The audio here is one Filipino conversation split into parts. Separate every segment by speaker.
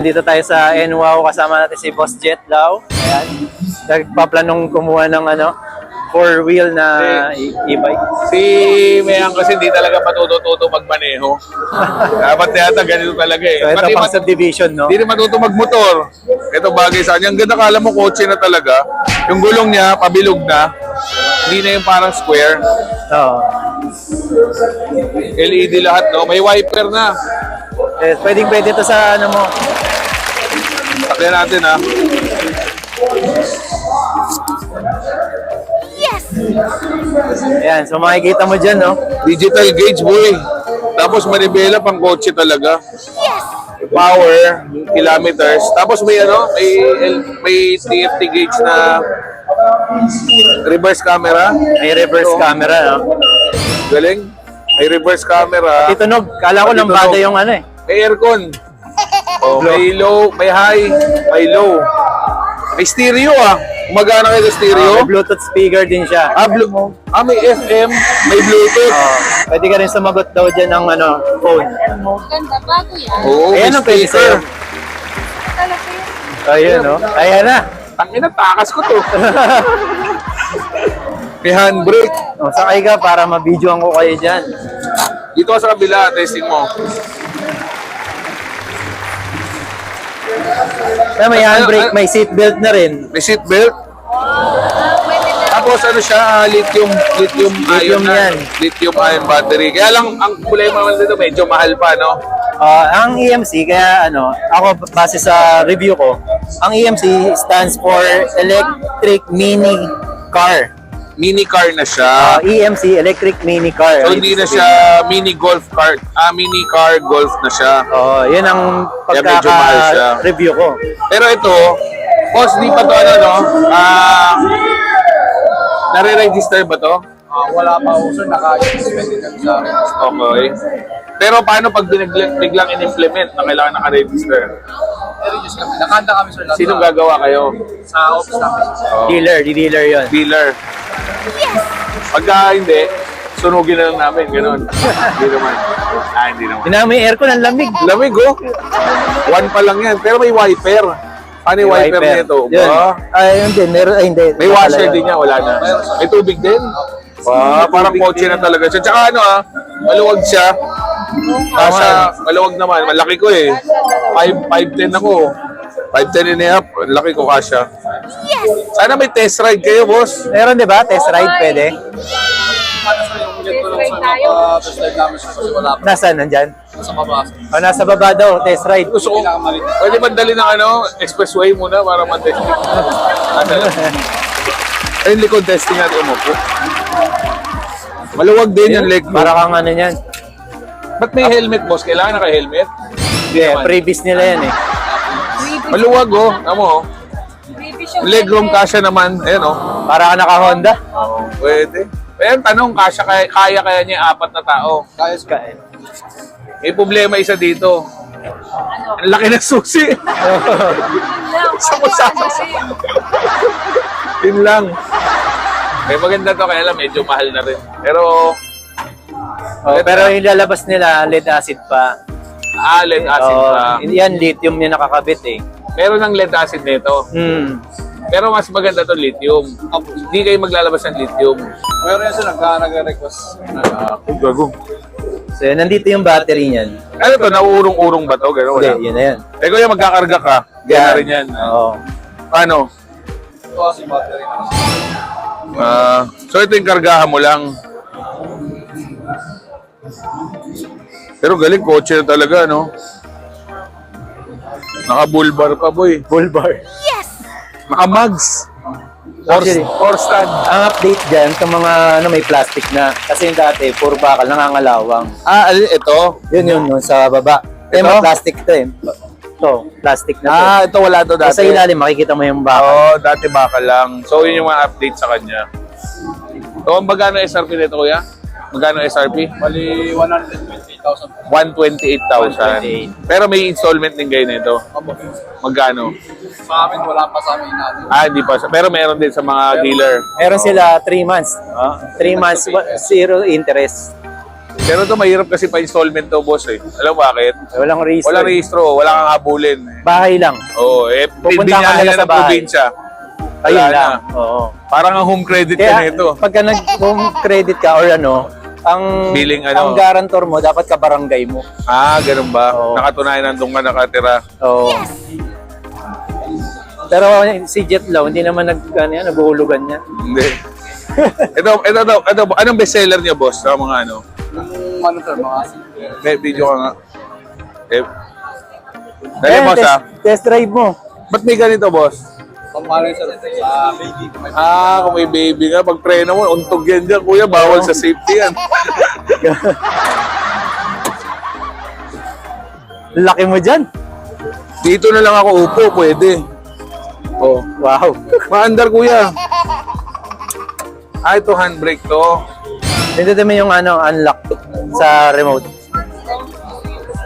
Speaker 1: Dito tayo sa NWOW, kasama natin si Boss Jet Lau. Ayan. Nagpaplanong kumuha ng four-wheel na e-bike.
Speaker 2: Si Mayang kasi hindi talaga matuto magmaneho. Dapat yata ganito talaga eh.
Speaker 1: So ito
Speaker 2: Pati
Speaker 1: pang subdivision, no?
Speaker 2: Hindi rin matuto magmotor. Ito bagay sa kanya. Ang ganda, kala mo kotse na talaga. Yung gulong niya, pabilog na. Hindi na yung parang square.
Speaker 1: Oo.
Speaker 2: LED lahat, no? May wiper na.
Speaker 1: Eh, pwede to sa mo.
Speaker 2: Sakyan natin, ha?
Speaker 1: Ayan, so makikita mo dyan, no?
Speaker 2: Digital gauge, boy. Tapos manibela pang kotse talaga. Power, kilometers. Tapos may may TFT gauge na reverse camera.
Speaker 1: May reverse camera, no?
Speaker 2: Galing. May reverse camera.
Speaker 1: Titunog. Kala ko lambada yung eh.
Speaker 2: May aircon. Oh, may low, may high, may low. May stereo, Gumagana kayo sa stereo.
Speaker 1: May Bluetooth speaker din siya.
Speaker 2: May FM, may Bluetooth.
Speaker 1: Pwede ka rin sumagot daw dyan ng phone.
Speaker 3: Ganda, bago yan.
Speaker 2: Oo,
Speaker 1: Ayan
Speaker 2: may
Speaker 1: ang pwede sa'yo.
Speaker 2: speaker.
Speaker 3: Talaga yun.
Speaker 1: Ayun, no? Ayan na.
Speaker 2: Tangina, takas ko to. May handbrake.
Speaker 1: O, sakay ka para ma-videoan ko kayo dyan.
Speaker 2: Dito ka sa kabila, testing mo.
Speaker 1: May handbrake, may seatbelt na rin.
Speaker 2: May seatbelt. Tapos siya, lithium ion
Speaker 1: yan.
Speaker 2: Lithium ion battery. Kaya lang, ang problema naman dito, medyo mahal pa, no?
Speaker 1: Ang EMC, kaya ako base sa review ko, ang EMC stands for Electric Mini Car.
Speaker 2: Mini car na siya.
Speaker 1: EMC, Electric Mini Car.
Speaker 2: So, hindi na siya mini golf cart. Mini car golf na siya.
Speaker 1: Yun ang
Speaker 2: Kaya medyo mahal siya.
Speaker 1: pagkaka-review ko.
Speaker 2: Pero ito, boss, di pa to no? Nare-register ba to?
Speaker 4: Wala pa uso, naka-suspended kami sa akin.
Speaker 2: Okay. Pero paano pag biglang in-implement na kailangan naka-register?
Speaker 4: Pero kami, nakanda kami sir.
Speaker 2: Sinong gagawa kayo?
Speaker 4: Sa office namin.
Speaker 1: Dealer yun.
Speaker 2: Dealer. Pagka hindi, sunugin na lang namin, ganun. Hindi naman. Hindi naman.
Speaker 1: Hindi may aircon, ang lamig.
Speaker 2: Lamig, One pa lang yan. Pero may wiper. Ano yung wiper nito?
Speaker 1: Yun. Hindi. Hindi.
Speaker 2: May washer din niya, wala na. May tubig din? Parang kotse na talaga siya. Tsaka maluwag siya. Maluwag naman. Malaki ko 5'10 ako. 5'10 and a half. Laki ko kasya. Sana may test ride kayo, boss.
Speaker 1: Meron, di ba? Test ride, pwede?
Speaker 4: Ano sir, yung ulit ko lang sa test drive namin sir kasi wala pa.
Speaker 1: Nasaan? Nandyan?
Speaker 4: Sa baba.
Speaker 1: Nasa baba daw, test ride.
Speaker 2: Gusto ko, pwede ba dali ng expressway muna para ma-testing? Ayun, likod testing natin mo po. Maluwag din yung leg mo.
Speaker 1: Para kang yan.
Speaker 2: Ba't may helmet, boss? Kailangan naka-helmet?
Speaker 1: Yeah, previous nila yan eh.
Speaker 2: Maluwag, Amo,
Speaker 3: Revision.
Speaker 2: legroom kasya naman. Ayan,
Speaker 1: Para ka naka-Honda.
Speaker 2: Pwede. Ayan, tanong, kaya niya yung 4 na tao.
Speaker 4: Kaya sir.
Speaker 2: May problema isa dito. Ang laki ng susi. Sama-sama. Yun lang. Maganda to, kaya lang medyo mahal na rin. Pero,
Speaker 1: Pero yung lalabas nila, lead acid pa.
Speaker 2: lead acid pa.
Speaker 1: Yan, lithium yung nakakabit eh.
Speaker 2: Meron ng lead acid nito. Pero mas maganda to lithium. Hindi kayo maglalabas ng lithium.
Speaker 4: Pero yan sir, nag-request.
Speaker 2: Gago.
Speaker 1: So nandito yung battery niyan.
Speaker 2: Ano to, nauurong-urong ba to? Gano'n, wala.
Speaker 1: Hindi, yun na yan.
Speaker 2: Kuya, magkakarga ka. Yan na rin yan.
Speaker 1: Oo.
Speaker 2: Paano?
Speaker 4: Ito kasi battery na.
Speaker 2: So ito yung kargahan mo lang. Pero galing, kotse na talaga, no? Naka-bull-bar pa, boy.
Speaker 1: Full bar.
Speaker 2: Naka-mugs.
Speaker 1: Actually,
Speaker 2: Or stand.
Speaker 1: ang update dyan sa mga may plastic na. Kasi yung dati, puro bakal, nangangalawang.
Speaker 2: Ito.
Speaker 1: Yun, sa baba.
Speaker 2: Ito?
Speaker 1: May plastic to eh. Ito, plastic na to.
Speaker 2: Ito wala to dati.
Speaker 1: Sa ilalim, makikita mo yung bakal.
Speaker 2: Dati baka lang. So, yun yung mga update sa kanya. So, magkano SRP nito, kuya? Magkano SRP?
Speaker 4: Bali, 128,000.
Speaker 2: 128,000. Pero may installment din kayo nito.
Speaker 4: Opo.
Speaker 2: Magkano?
Speaker 4: Sa amin, wala pa sa amin natin.
Speaker 2: Hindi pa. Pero meron din sa mga dealer.
Speaker 1: Meron sila 3 months. 3 months, zero interest.
Speaker 2: Pero ito mahirap kasi pa-installment to, boss eh. Alam mo bakit?
Speaker 1: Walang race.
Speaker 2: Wala rehistro, wala kang habulin.
Speaker 1: Bahay lang.
Speaker 2: Oo, eh,
Speaker 1: Pupunta
Speaker 2: hindi
Speaker 1: ka
Speaker 2: niya
Speaker 1: lang sa
Speaker 2: ng
Speaker 1: bahay.
Speaker 2: probinsya.
Speaker 1: Ayun
Speaker 2: Wala
Speaker 1: lang.
Speaker 2: na.
Speaker 1: Oo.
Speaker 2: Parang ang home credit ka
Speaker 1: Kaya
Speaker 2: nito.
Speaker 1: pagka nag-home credit ka or ano, ang
Speaker 2: Billing ano?
Speaker 1: ang guarantor mo dapat ka barangay mo.
Speaker 2: Ah, ganun ba?
Speaker 1: Oo.
Speaker 2: Nakatunayan nandun ka nakatira.
Speaker 1: Oo. Pero si Jet Law, hindi naman naguhulugan niya.
Speaker 2: Hindi. ito, anong bestseller niya, boss? Sa mga ano?
Speaker 4: Yung ano sir, mga
Speaker 2: May video ka nga. Eh, dali, boss, ah.
Speaker 1: Test drive mo.
Speaker 2: Ba't may ganito, boss?
Speaker 4: pamali sir, sa baby.
Speaker 2: Ah, kung may baby nga, pag preno mo, untog yan dyan, kuya. Bawal sa safety yan.
Speaker 1: Laki mo dyan.
Speaker 2: Dito na lang ako upo, pwede. Oh,
Speaker 1: Wow.
Speaker 2: maandar, kuya. Ah, ito handbrake to.
Speaker 1: Pindutin mo yung unlock sa remote.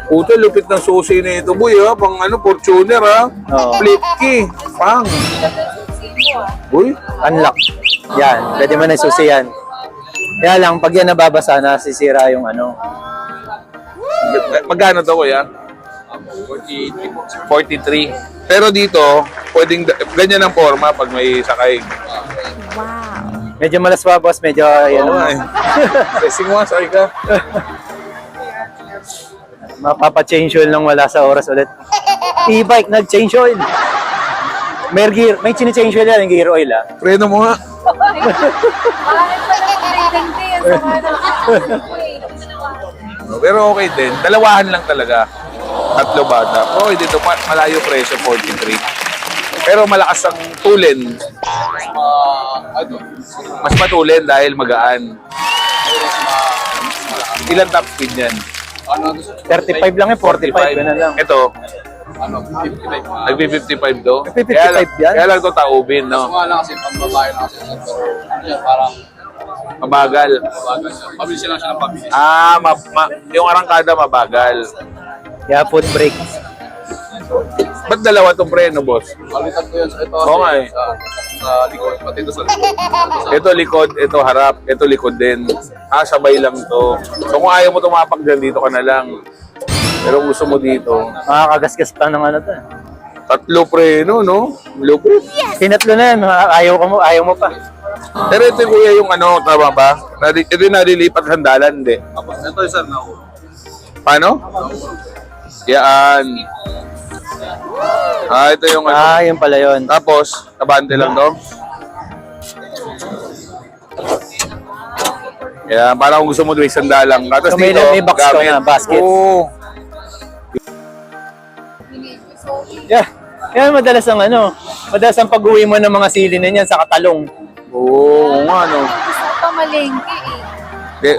Speaker 2: Puto, lupit ng susi na ito, boy, ha? Pang Fortuner, ha?
Speaker 1: Oo.
Speaker 2: Flip key. Pang. Uy,
Speaker 1: Unlock. Yan. Pwede mo na susi yan. Kaya lang, pag yan nababasa, nasisira yung
Speaker 2: magkano to, kuya? 43. Pero dito, pwedeng ganyan ang forma pag may sakay.
Speaker 1: Medyo malas pa, boss. Medyo, yan.
Speaker 2: Oo nga eh. Racing mo, sakay ka.
Speaker 1: Mapapa-change oil nang wala sa oras ulit. E-bike, nag-change oil. May chine-change oil yan, yung gear oil, ah.
Speaker 2: Preno mo nga.
Speaker 3: Bakit pa naman trading day? Ang sama ng
Speaker 2: Pero okay din. Dalawahan lang talaga. Tatlo bata. Okay, dito malayo presyo, 43. Pero malakas ang tulin.
Speaker 4: Ano?
Speaker 2: Mas matulin dahil magaan. Ilan top speed yan?
Speaker 4: Ano?
Speaker 1: 35 lang yun, 45. Ganun lang.
Speaker 2: Ito,
Speaker 4: Ano? 55.
Speaker 2: nagpi-55 do.
Speaker 1: 55 yan?
Speaker 2: Kaya lang ito taubin,
Speaker 4: Kaso
Speaker 2: no?
Speaker 4: nga lang kasi pambabae na kasi sir. Pero ano yan, parang
Speaker 2: Mabagal.
Speaker 4: bagal siya. Pabilis lang siya ng pabilis.
Speaker 2: Ah, yung arangkada mabagal.
Speaker 1: Kaya foot brake.
Speaker 2: Ba't dalawa itong preno, boss?
Speaker 4: Balitan ko yan sa ito.
Speaker 2: Oo nga eh.
Speaker 4: Sa likod, pati ito sa likod.
Speaker 2: Ito likod, ito harap, ito likod din. Ah, sabay lang to. So kung ayaw mo tumapak dyan, dito ka na lang. Pero kung gusto mo dito,
Speaker 1: Makakagasgas pa ng to.
Speaker 2: tatlo preno, no? Lupit.
Speaker 1: Tinatlo na yan. Ayaw mo pa.
Speaker 2: Pero ito kuya yung tama ba? Ito yung nalilipat sandalan, hindi.
Speaker 4: Ito yung sir, naku.
Speaker 2: Paano? Yan. Ah, ito yung
Speaker 1: Yun pala yun.
Speaker 2: Tapos, kabante lang to. Kaya para kung gusto mo doon sandalang. Tapos
Speaker 1: So, may
Speaker 2: dito,
Speaker 1: box ka na, basket.
Speaker 2: Oo.
Speaker 1: Yeah. Kaya madalas ang pag-uwi mo ng mga sili na yan sa katalong.
Speaker 2: Oo, nga, no.
Speaker 3: Gusto ko pamalengke eh.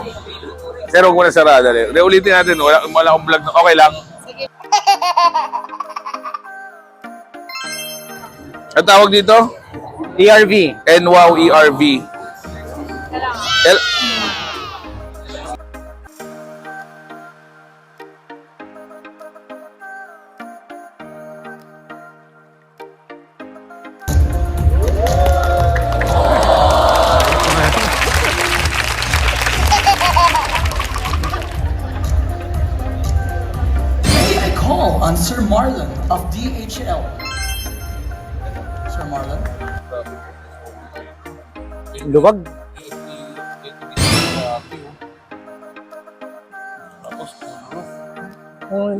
Speaker 2: Pero huwag mo na sarada. Ulitin natin, wala akong vlog. Okay lang.
Speaker 3: Sige.
Speaker 2: Ang tawag dito?
Speaker 1: ERV.
Speaker 2: NWOW ERV.
Speaker 5: Made a call on Sir Marlon of DHL. Sir Marlon?
Speaker 1: Luwag.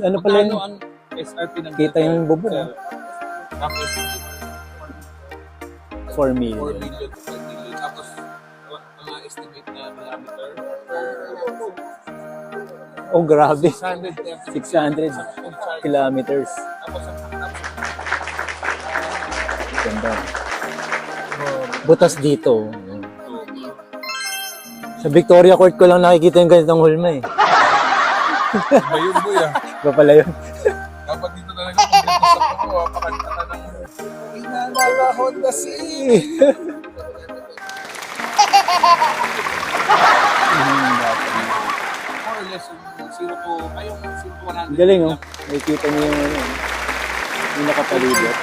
Speaker 1: Ano pala yun?
Speaker 4: ang SRP ng
Speaker 1: Kita yung bubong.
Speaker 4: Tapos
Speaker 1: 4 million.
Speaker 4: 4 million to 5 million. Tapos mga estimate na kilometer per
Speaker 1: Oh, grabe.
Speaker 4: 630.
Speaker 1: 600 kilometers.
Speaker 4: Tapos
Speaker 1: Ganda. Butas dito. Sa Victoria Court ko lang nakikita yung ganitong hulma eh.
Speaker 4: ba yun boy ah.
Speaker 1: Iba pala yun.
Speaker 4: Dapat dito talaga kung dito sa puno, pakanta na ng Inalala Honda City. More or less, yung 0 to, ay yung 0 to 100.
Speaker 1: Galing oh. Nakikita niyo yung yung nakapalibot.